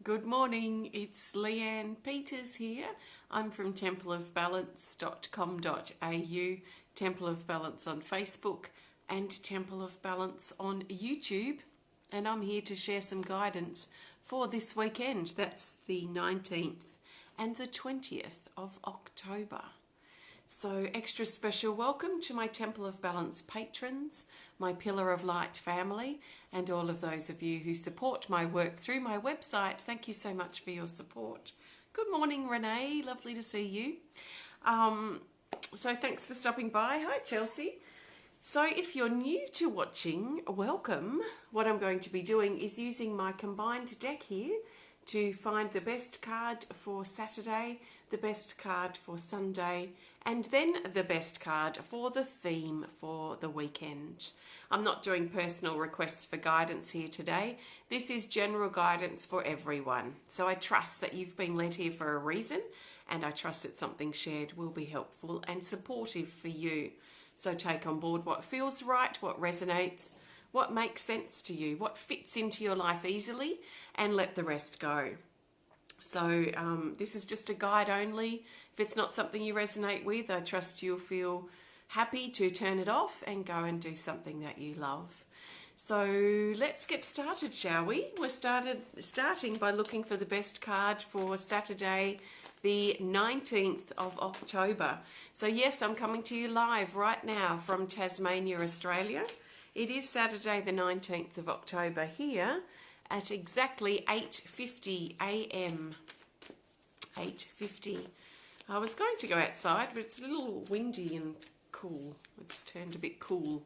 Good morning, it's Leanne Peters here. I'm from templeofbalance.com.au, Temple of Balance on Facebook and Temple of Balance on YouTube. And I'm here to share some guidance for this weekend. That's the 19th and the 20th of October. So extra special welcome to my Temple of Balance patrons, my Pillar of Light family, and all of those of you who support my work through my website. Thank you so much for your support. Good morning, Renee. Lovely to see you. So thanks for stopping by. Hi, Chelsea. So if you're new to watching, welcome. What I'm going to be doing is using my combined deck here to find the best card for Saturday, the best card for Sunday, and then the best card for the theme for the weekend. I'm not doing personal requests for guidance here today. This is general guidance for everyone. So I trust that you've been led here for a reason, and I trust that something shared will be helpful and supportive for you. So take on board what feels right, what resonates, what makes sense to you, what fits into your life easily, and let the rest go. So this is just a guide only. If it's not something you resonate with, I trust you'll feel happy to turn it off and go and do something that you love. So let's get started, shall we? We're starting by looking for the best card for Saturday, the 19th of October. So yes, I'm coming to you live right now from Tasmania, Australia. It is Saturday the 19th of October here at exactly 8:50 a.m. 8:50. I was going to go outside, but it's a little windy and cool. It's turned a bit cool.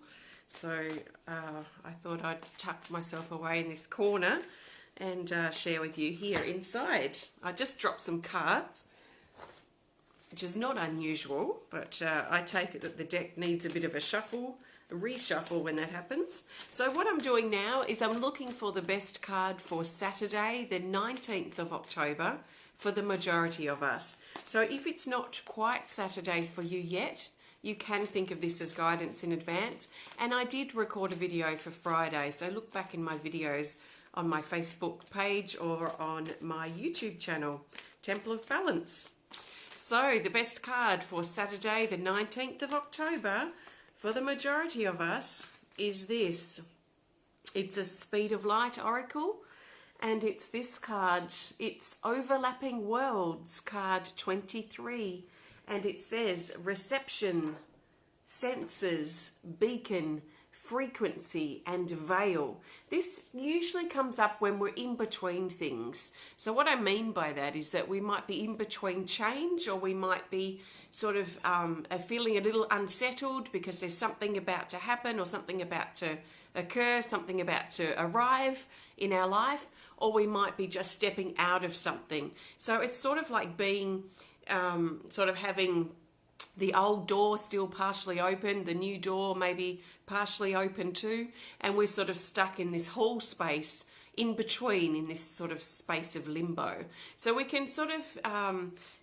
So I thought I'd tuck myself away in this corner and share with you here inside. I just dropped some cards, which is not unusual, but I take it that the deck needs a bit of a reshuffle when that happens. So what I'm doing now is I'm looking for the best card for Saturday, the 19th of October, for the majority of us. So if it's not quite Saturday for you yet, you can think of this as guidance in advance. And I did record a video for Friday, so look back in my videos on my Facebook page or on my YouTube channel, Temple of Balance. So the best card for Saturday, the 19th of October, for the majority of us, is this. It's a Speed of Light Oracle, and it's this card. It's Overlapping Worlds, card 23, and it says Reception, Senses, Beacon, Frequency, and Veil. This usually comes up when we're in between things. So what I mean by that is that we might be in between change, or we might be sort of feeling a little unsettled because there's something about to happen or something about to occur, something about to arrive in our life, or we might be just stepping out of something. So it's sort of like being, sort of having the old door still partially open, the new door maybe partially open too, and we're sort of stuck in this whole space in between, in this sort of space of limbo. So we can sort of,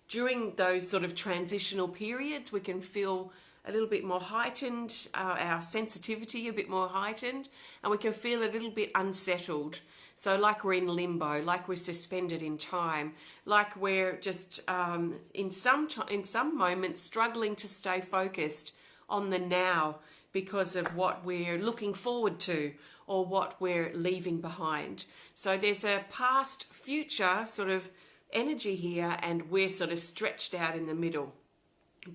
during those sort of transitional periods, we can feel a little bit more heightened, our sensitivity a bit more heightened, and we can feel a little bit unsettled. So like we're in limbo, like we're suspended in time, like we're just in some moments struggling to stay focused on the now because of what we're looking forward to or what we're leaving behind. So there's a past future sort of energy here, and we're sort of stretched out in the middle.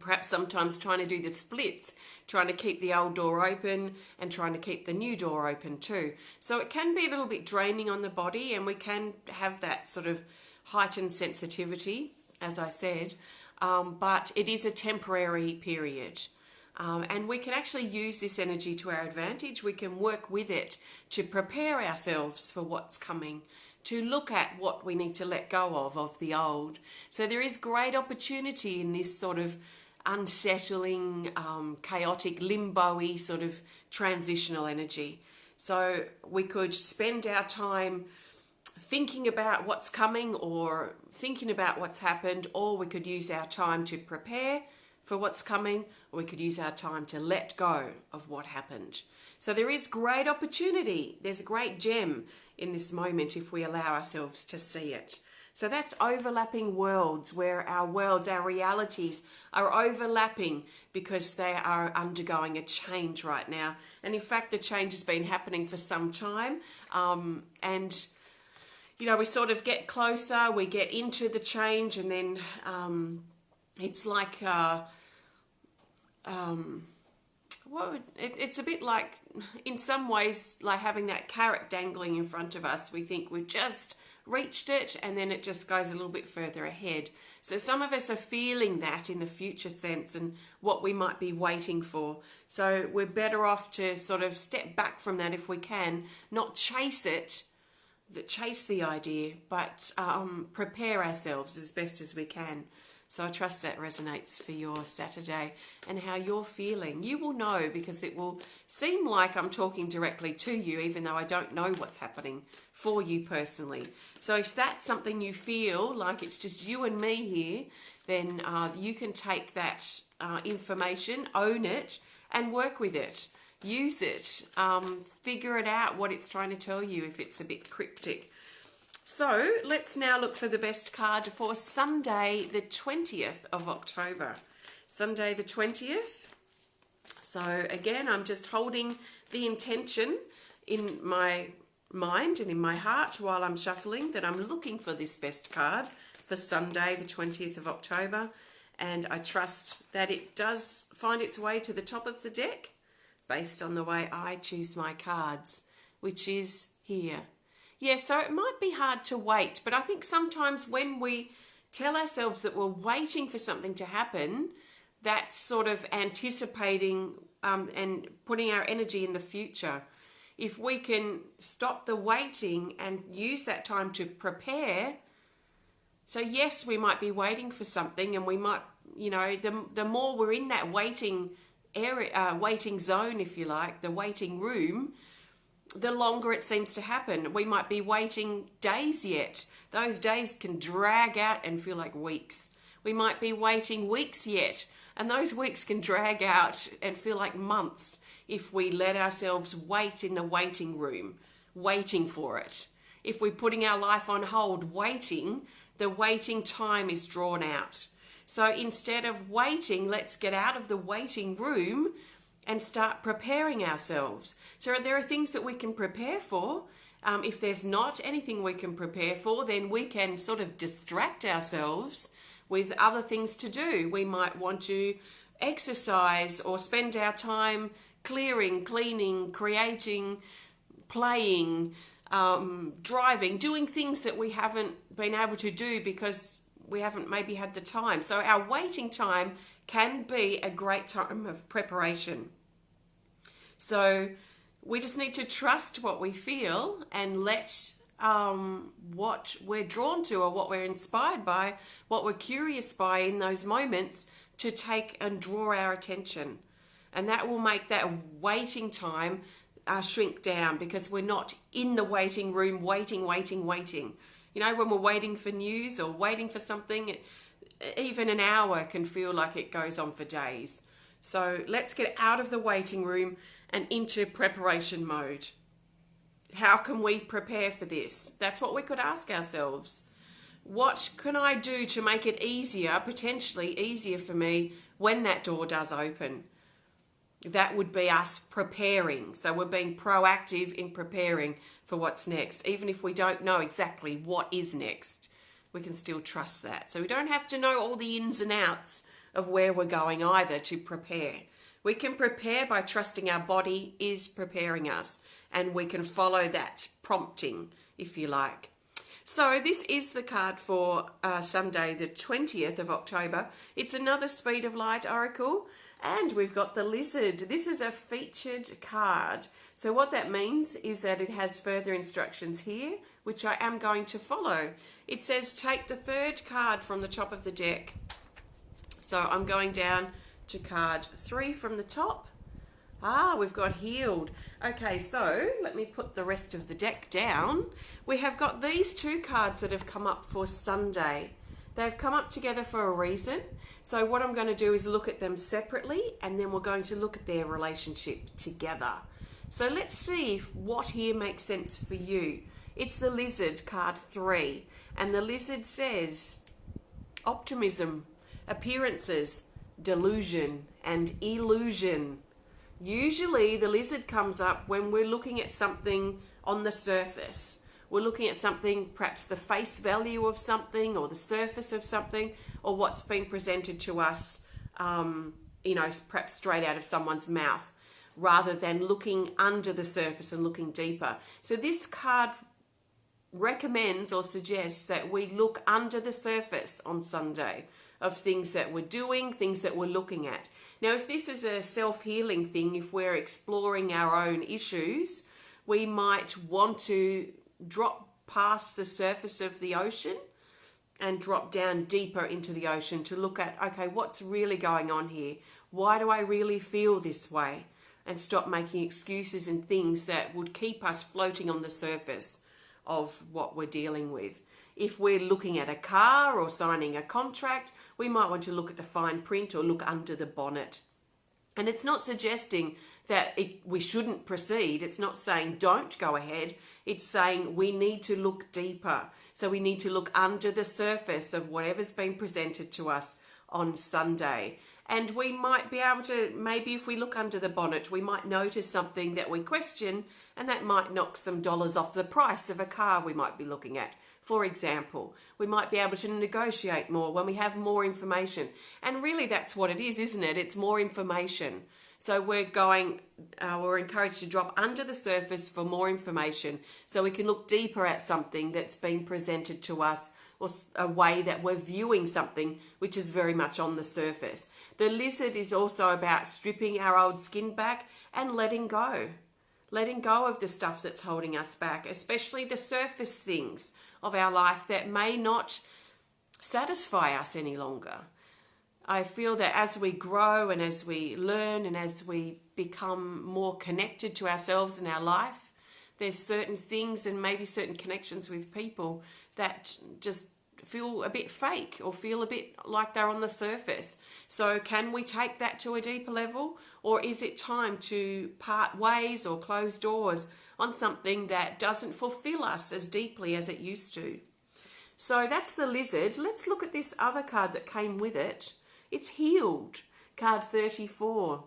Perhaps sometimes trying to do the splits, trying to keep the old door open and trying to keep the new door open too. So it can be a little bit draining on the body, and we can have that sort of heightened sensitivity, as I said, but it is a temporary period. And we can actually use this energy to our advantage. We can work with it to prepare ourselves for what's coming, to look at what we need to let go of the old. So there is great opportunity in this sort of unsettling, chaotic, limbo-y sort of transitional energy. So we could spend our time thinking about what's coming or thinking about what's happened, or we could use our time to prepare for what's coming, or we could use our time to let go of what happened. So there is great opportunity. There's a great gem in this moment if we allow ourselves to see it. So that's overlapping worlds, where our worlds, our realities are overlapping because they are undergoing a change right now. And in fact, the change has been happening for some time. And, you know, we sort of get closer, we get into the change, and then it's like... it's a bit like, in some ways, like having that carrot dangling in front of us. We think we've just reached it, and then it just goes a little bit further ahead. So some of us are feeling that in the future sense and what we might be waiting for. So we're better off to sort of step back from that if we can, not chase it, chase the idea, but prepare ourselves as best as we can. So I trust that resonates for your Saturday and how you're feeling. You will know, because it will seem like I'm talking directly to you, even though I don't know what's happening for you personally. So if that's something you feel like it's just you and me here, then you can take that information, own it, and work with it. Use it. Figure it out, what it's trying to tell you, if it's a bit cryptic. So let's now look for the best card for Sunday, the 20th of October. Sunday the 20th. So again, I'm just holding the intention in my mind and in my heart while I'm shuffling that I'm looking for this best card for Sunday, the 20th of October. And I trust that it does find its way to the top of the deck based on the way I choose my cards, which is here. Yeah, so it might be hard to wait, but I think sometimes when we tell ourselves that we're waiting for something to happen, that's sort of anticipating and putting our energy in the future. If we can stop the waiting and use that time to prepare, so yes, we might be waiting for something, and we might, you know, the more we're in that waiting area, waiting zone, if you like, the waiting room, the longer it seems to happen. We might be waiting days yet. Those days can drag out and feel like weeks. We might be waiting weeks yet, and those weeks can drag out and feel like months if we let ourselves wait in the waiting room, waiting for it. If we're putting our life on hold, waiting, the waiting time is drawn out. So instead of waiting, let's get out of the waiting room and start preparing ourselves. So there are things that we can prepare for. If there's not anything we can prepare for, then we can sort of distract ourselves with other things to do. We might want to exercise or spend our time clearing, cleaning, creating, playing, driving, doing things that we haven't been able to do because we haven't maybe had the time. So our waiting time can be a great time of preparation. So we just need to trust what we feel and let what we're drawn to or what we're inspired by, what we're curious by in those moments, to take and draw our attention. And that will make that waiting time shrink down, because we're not in the waiting room waiting. You know, when we're waiting for news or waiting for something, even an hour can feel like it goes on for days. So let's get out of the waiting room and into preparation mode. How can we prepare for this? That's what we could ask ourselves. What can I do to make it easier, potentially easier for me, when that door does open? That would be us preparing. So we're being proactive in preparing for what's next. Even if we don't know exactly what is next, we can still trust that. So we don't have to know all the ins and outs of where we're going either to prepare. We can prepare by trusting our body is preparing us, and we can follow that prompting, if you like. So this is the card for Sunday, the 20th of October. It's another Speed of Light Oracle, and we've got the Lizard. This is a featured card. So what that means is that it has further instructions here, which I am going to follow. It says take the third card from the top of the deck. So I'm going down to card 3 from the top. We've got Healed. Okay, so let me put the rest of the deck down. We have got these two cards that have come up for Sunday. They've come up together for a reason. So what I'm going to do is look at them separately, and then we're going to look at their relationship together. So let's see if what here makes sense for you. It's the Lizard, card 3. And the Lizard says optimism, appearances, delusion, and illusion. Usually the Lizard comes up when we're looking at something on the surface. We're looking at something, perhaps the face value of something or the surface of something, or what's been presented to us, perhaps straight out of someone's mouth, rather than looking under the surface and looking deeper. So this card recommends or suggests that we look under the surface on Sunday of things that we're doing, things that we're looking at. Now, if this is a self-healing thing, if we're exploring our own issues, we might want to drop past the surface of the ocean and drop down deeper into the ocean to look at, okay, what's really going on here? Why do I really feel this way? And stop making excuses and things that would keep us floating on the surface of what we're dealing with. If we're looking at a car or signing a contract, we might want to look at the fine print or look under the bonnet. And it's not suggesting that we shouldn't proceed. It's not saying don't go ahead. It's saying we need to look deeper. So we need to look under the surface of whatever's been presented to us on Sunday. And we might be able to, maybe if we look under the bonnet, we might notice something that we question, and that might knock some dollars off the price of a car we might be looking at. For example, we might be able to negotiate more when we have more information. And really that's what it is, isn't it? It's more information. So we're encouraged to drop under the surface for more information so we can look deeper at something that's been presented to us, or a way that we're viewing something which is very much on the surface. The Lizard is also about stripping our old skin back and letting go. Letting go of the stuff that's holding us back, especially the surface things of our life that may not satisfy us any longer. I feel that as we grow and as we learn and as we become more connected to ourselves and our life, there's certain things and maybe certain connections with people that just feel a bit fake or feel a bit like they're on the surface. So can we take that to a deeper level, or is it time to part ways or close doors on something that doesn't fulfill us as deeply as it used to? So that's the Lizard. Let's look at this other card that came with it. It's Healed, card 34.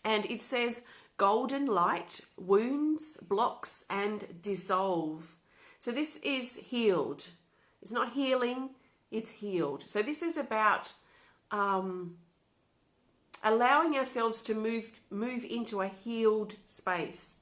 And it says golden light, wounds, blocks, and dissolve. So this is healed. It's not healing, it's healed. So this is about allowing ourselves to move into a healed space.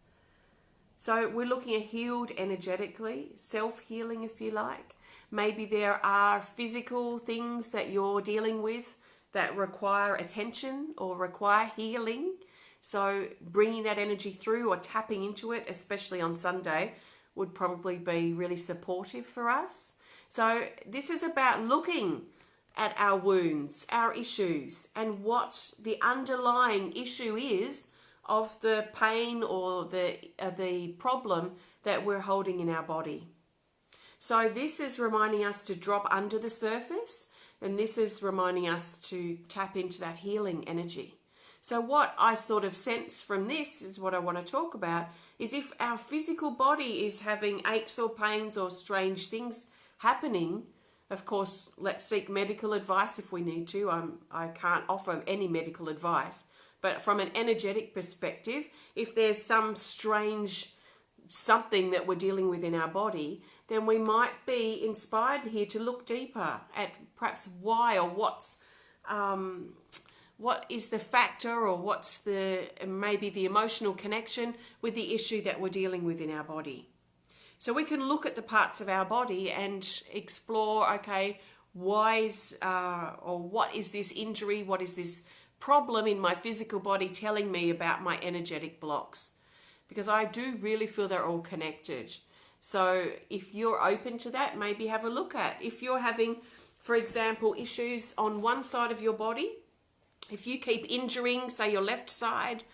So we're looking at healed energetically, self-healing if you like. Maybe there are physical things that you're dealing with that require attention or require healing. So bringing that energy through or tapping into it, especially on Sunday, would probably be really supportive for us. So this is about looking at our wounds, our issues, and what the underlying issue is of the pain or the problem that we're holding in our body. So this is reminding us to drop under the surface, and this is reminding us to tap into that healing energy. So what I sort of sense from this is what I want to talk about is if our physical body is having aches or pains or strange things happening, of course, let's seek medical advice if we need to. I can't offer any medical advice. But from an energetic perspective, if there's some strange something that we're dealing with in our body, then we might be inspired here to look deeper at perhaps why or what is the factor or what's maybe the emotional connection with the issue that we're dealing with in our body. So we can look at the parts of our body and explore, okay, what is this injury, what is this problem in my physical body telling me about my energetic blocks? Because I do really feel they're all connected. So if you're open to that, maybe have a look at. If you're having, for example, issues on one side of your body, if you keep injuring, say, your left side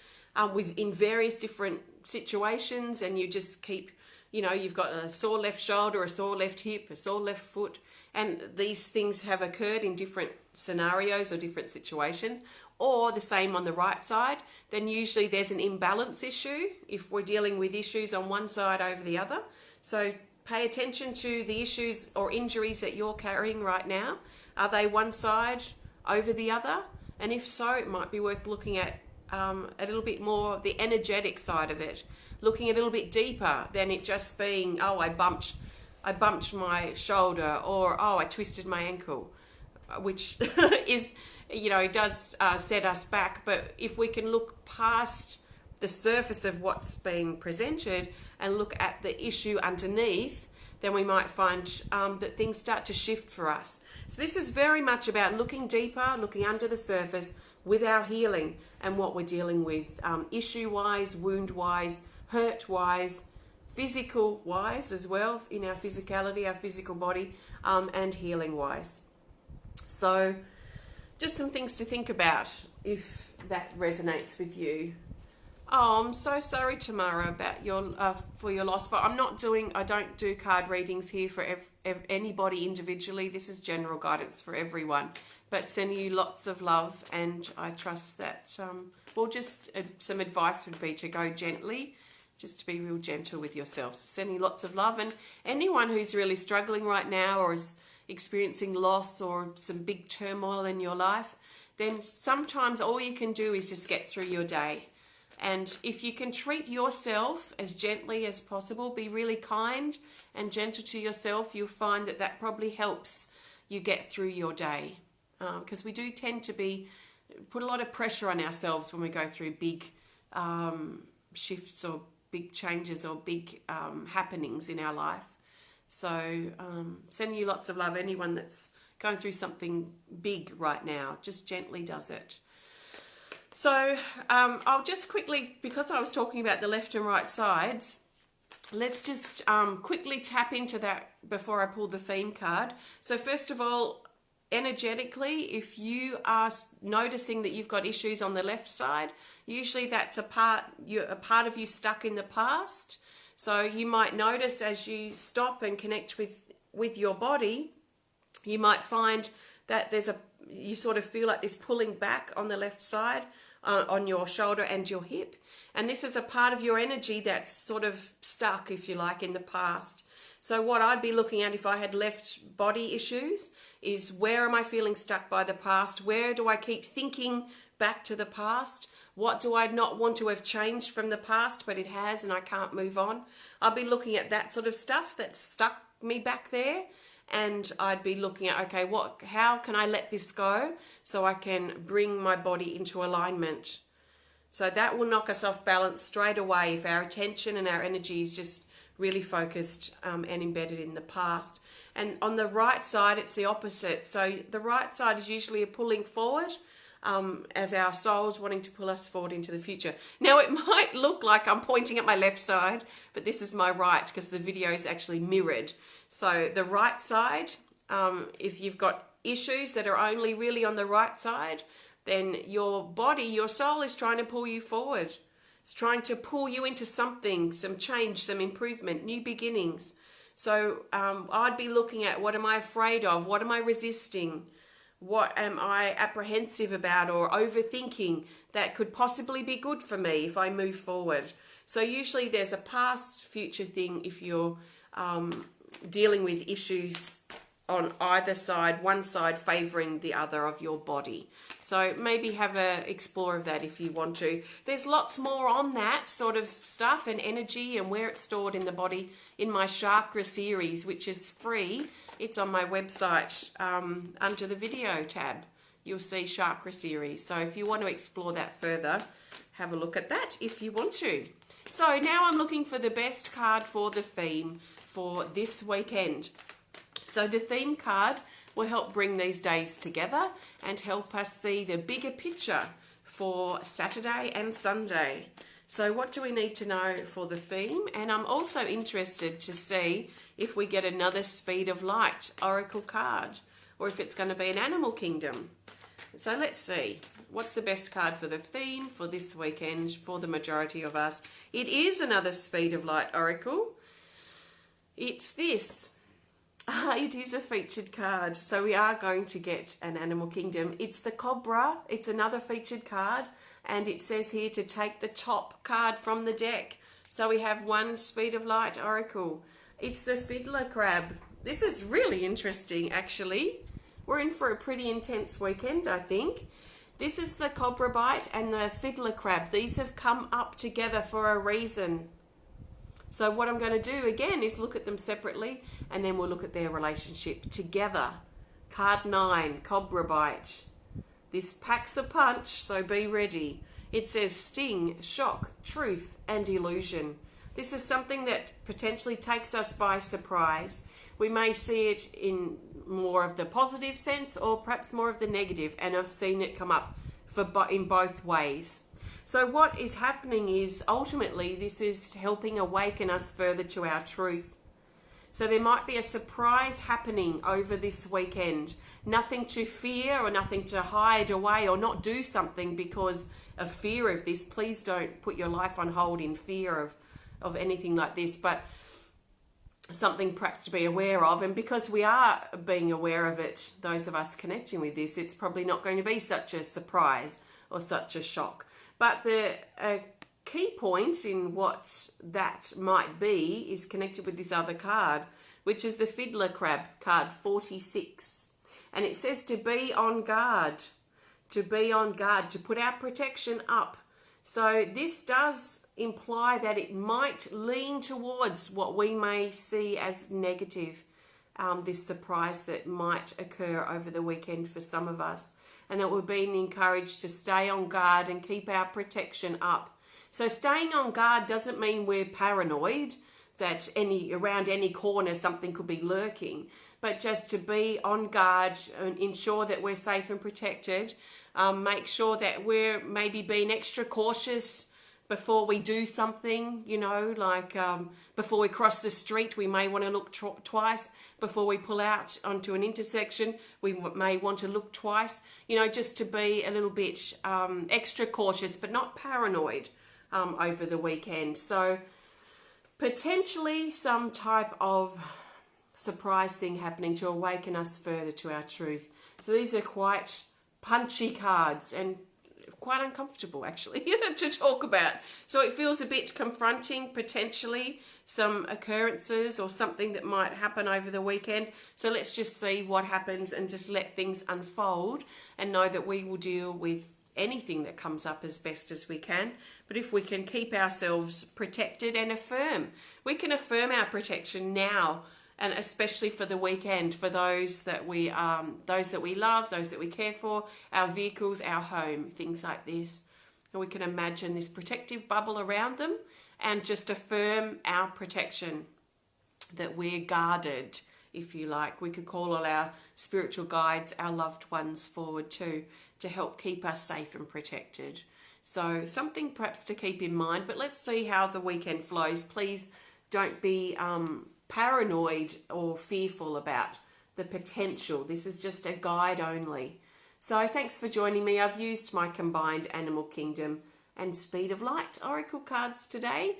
in various different situations, and you just keep you know, you've got a sore left shoulder, a sore left hip, a sore left foot, and these things have occurred in different scenarios or different situations, or the same on the right side, then usually there's an imbalance issue if we're dealing with issues on one side over the other. So pay attention to the issues or injuries that you're carrying right now. Are they one side over the other? And if so, it might be worth looking at a little bit more the energetic side of it, looking a little bit deeper than it just being, oh, I bumped my shoulder, or oh, I twisted my ankle, which is, you know, does set us back. But if we can look past the surface of what's being presented and look at the issue underneath, then we might find that things start to shift for us. So this is very much about looking deeper, looking under the surface with our healing and what we're dealing with, issue-wise, wound-wise, hurt-wise, physical-wise as well, in our physicality, our physical body, and healing-wise. So just some things to think about if that resonates with you. Oh, I'm so sorry, Tamara, about your for your loss. But I don't do card readings here for anybody individually. This is general guidance for everyone. But sending you lots of love, and I trust that. Just some advice would be to go gently, just to be real gentle with yourself. Sending you lots of love, and anyone who's really struggling right now or is experiencing loss or some big turmoil in your life, then sometimes all you can do is just get through your day. And if you can treat yourself as gently as possible, be really kind and gentle to yourself, you'll find that that probably helps you get through your day. Because we do tend to put a lot of pressure on ourselves when we go through big shifts or big changes or big happenings in our life. So sending you lots of love. Anyone that's going through something big right now, just gently does it. So I'll just quickly, because I was talking about the left and right sides, let's just quickly tap into that before I pull the theme card. So first of all, energetically, if you are noticing that you've got issues on the left side, usually that's a part of you stuck in the past. So you might notice as you stop and connect with your body, you might find that you sort of feel like this pulling back on the left side, on your shoulder and your hip. And this is a part of your energy that's sort of stuck, if you like, in the past. So what I'd be looking at if I had left body issues is, where am I feeling stuck by the past? Where do I keep thinking back to the past? What do I not want to have changed from the past, but it has and I can't move on? I'll be looking at that sort of stuff that's stuck me back there. And I'd be looking at, okay, how can I let this go so I can bring my body into alignment? So that will knock us off balance straight away if our attention and our energy is just really focused and embedded in the past. And on the right side, it's the opposite. So the right side is usually a pulling forward, as our soul's wanting to pull us forward into the future. Now, it might look like I'm pointing at my left side, but this is my right because the video is actually mirrored. So the right side, if you've got issues that are only really on the right side, then your body, your soul is trying to pull you forward. It's trying to pull you into something, some change, some improvement, new beginnings. So I'd be looking at, what am I afraid of? What am I resisting? What am I apprehensive about or overthinking that could possibly be good for me if I move forward? So usually there's a past, future thing if you're dealing with issues on either side, one side favouring the other of your body. So maybe have a explore of that if you want to. There's lots more on that sort of stuff and energy and where it's stored in the body in my chakra series, which is free. It's on my website under the video tab. You'll see chakra series. So if you want to explore that further, have a look at that if you want to. So now I'm looking for the best card for the theme for this weekend. So the theme card will help bring these days together and help us see the bigger picture for Saturday and Sunday. So what do we need to know for the theme? And I'm also interested to see if we get another Speed of Light Oracle card, or if it's going to be an Animal Kingdom. So let's see. What's the best card for the theme for this weekend for the majority of us? It is another Speed of Light Oracle. It's this. It is a featured card, so we are going to get an Animal Kingdom. It's the Cobra. It's another featured card, and it says here to take the top card from the deck. So we have one Speed of Light Oracle. It's the Fiddler Crab. This is really interesting, actually. We're in for a pretty intense weekend, I think. This is the Cobra Bite and the Fiddler Crab. These have come up together for a reason. So what I'm going to do again is look at them separately, and then we'll look at their relationship together. Card 9, Cobra Bite. This packs a punch, so be ready. It says sting, shock, truth, and illusion. This is something that potentially takes us by surprise. We may see it in more of the positive sense or perhaps more of the negative, and I've seen it come up in both ways. So what is happening is ultimately this is helping awaken us further to our truth. So there might be a surprise happening over this weekend. Nothing to fear or nothing to hide away or not do something because of fear of this. Please don't put your life on hold in fear of anything like this, but something perhaps to be aware of. And because we are being aware of it, those of us connecting with this, it's probably not going to be such a surprise or such a shock. But the key point in what that might be is connected with this other card, which is the Fiddler Crab, card 46. And it says to be on guard, to be on guard, to put our protection up. So this does imply that it might lean towards what we may see as negative, this surprise that might occur over the weekend for some of us. And that we're being encouraged to stay on guard and keep our protection up. So staying on guard doesn't mean we're paranoid that around any corner something could be lurking, but just to be on guard and ensure that we're safe and protected. Make sure that we're maybe being extra cautious before we do something, like before we cross the street, we may want to look twice. Before we pull out onto an intersection, we may want to look twice, just to be a little bit extra cautious, but not paranoid over the weekend. So potentially some type of surprise thing happening to awaken us further to our truth. So these are quite punchy cards and quite uncomfortable actually to talk about. So it feels a bit confronting, potentially some occurrences or something that might happen over the weekend. So let's just see what happens and just let things unfold and know that we will deal with anything that comes up as best as we can. But if we can keep ourselves protected and we can affirm our protection now, and especially for the weekend, for those that we love, those that we care for, our vehicles, our home, things like this. And we can imagine this protective bubble around them and just affirm our protection, that we're guarded, if you like. We could call all our spiritual guides, our loved ones forward too, to help keep us safe and protected. So something perhaps to keep in mind, but let's see how the weekend flows. Please don't be paranoid or fearful about the potential. This is just a guide only. So thanks for joining me. I've used my combined Animal Kingdom and Speed of Light Oracle cards today.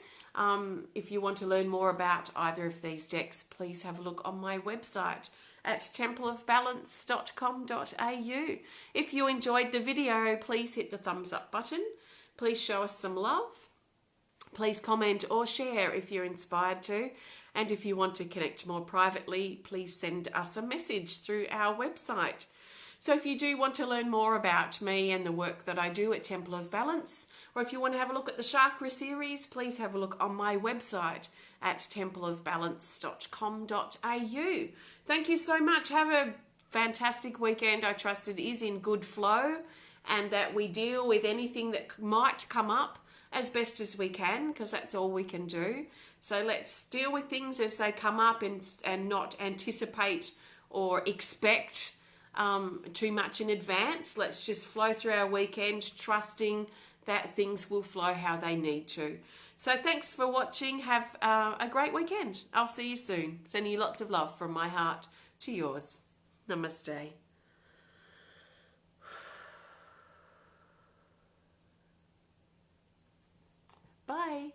If you want to learn more about either of these decks, please have a look on my website at templeofbalance.com.au. If you enjoyed the video, please hit the thumbs up button. Please show us some love. Please comment or share if you're inspired to. And if you want to connect more privately, please send us a message through our website. So if you do want to learn more about me and the work that I do at Temple of Balance, or if you want to have a look at the Chakra series, please have a look on my website at templeofbalance.com.au. Thank you so much. Have a fantastic weekend. I trust it is in good flow and that we deal with anything that might come up as best as we can, because that's all we can do. So let's deal with things as they come up and not anticipate or expect too much in advance. Let's just flow through our weekend, trusting that things will flow how they need to. So thanks for watching. Have a great weekend. I'll see you soon. Sending you lots of love from my heart to yours. Namaste. Bye.